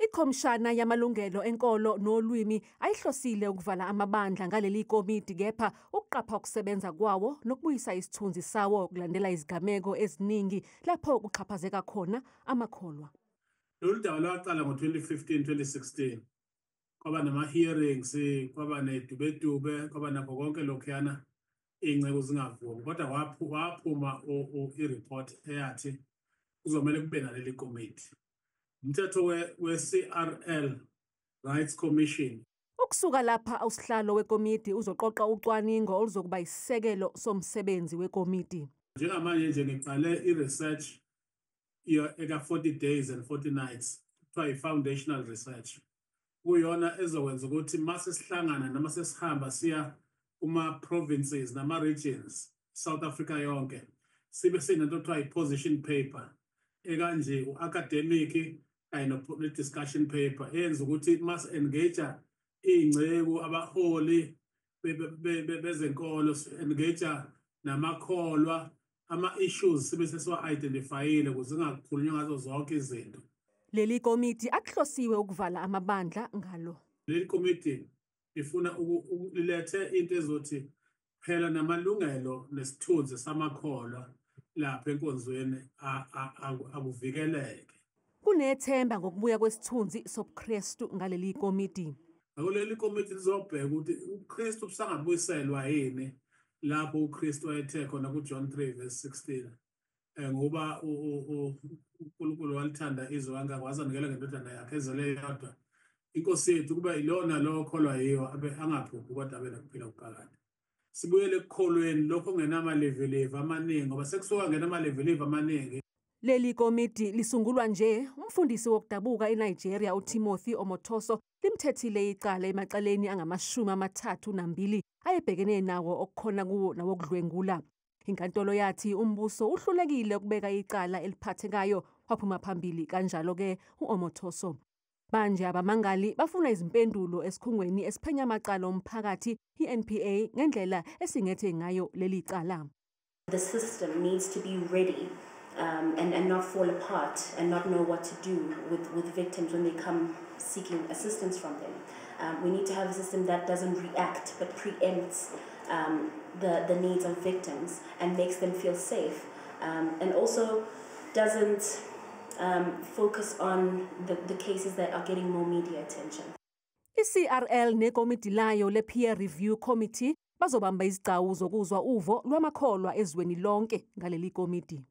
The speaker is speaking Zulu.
Ikhomishana yamalungelo enkolo nolwimi ayihlosile ukuvala amabandla ngaleli komiti kepha ukuqapha ukusebenza kwawo nokubuyisa isithunzi sawo kulandela izigameko eziningi lapho kuxhaphazeka khona amakholwa. Lolu daba lwaqala ngo-2015-2016. Kwaba nama-hearings, kwaba nedubedube, kwaba nakho konke lokhuyana iy'ngcebo zingavumi. Kodwa waphuma i-report eyathi kuzomele kube naleli komiti. Umthetho we-CRL, Rights Commission. Ukusuka lapha usihlalo wekomiti uzoqoqa ucwaningo oluzokuba isisekelo somsebenzi wekomiti. Njengamanje nje ngiqale i-research eka 40 days and 40 nights, kuthiwa i-foundational research. Kuyona ezokwenza ukuthi mase sihlangana noma sesihamba siya kuma-provinces nama-regions, South Africa yonke, sibe sinento kuthiwa i-position paper, ekanje u-academic kanye ne-discussion paper, eyenza ukuthi mas-engage iy'ngcebu, abaholi bezenkolo, engage namakholwa, ama-issues sibe sesiwa-identifyile ukuze zingakhulunywa ngazo zonke izinto. Leli komiti akuhlosiwe ukuvala amabandla ngalo. Leli komiti ifuna lilethe into ezothi phela namalungelo nesithunzi samakholwa lapha enkonzweni akuvikeleke. Kunethemba ngokubuya kwesithunzi sobuKristu ngaleli komiti. Leli komiti lizobheka ukuthi uKristu usangabuyiselwa yini lapho uKristu ayethe khona kuJohn 3:16. Ngoba uNkulunkulu walithanda izwe kangaka waze wanikela ngendodana yakhe ezelwe yodwa. Inkosi yethu kuba ilona lo okholwa yiyo angaphuphi kodwa abe nokuphila okuphakade. Sibuyele ekukholweni lokho kungenamalevelevu amaningi ngoba sekusuka ngenamalevelevu amaningi. Leli komiti lisungulwa nje umfundisi wokudabuka eNigeria uTimothy Omotoso limthethile icala emacaleni angama-32 ayebhekene nawo okukhona kuwo nawokudlwengula. Inkantolo yathi umbuso uhlulekile ukubeka icala eliphathekayo waphuma phambili kanjalo-ke u-Omotoso. Manje abamangali bafuna izimpendulo esikhungweni esiphenya amacala omphakathi i-NPA ngendlela esingethe ngayo leli cala. The system needs to be ready and not fall apart and not know what to do with victims when they come seeking assistance from them. We need to have a system that doesn't react but preempts the needs of victims and makes them feel safe, and also doesn't focus on the cases that are getting more media attention. I-CRL nekomiti layo le-Peer Review Committee bazobamba izigcawu zokuzwa uvo lwamakholwa ezweni lonke ngaleli komiti.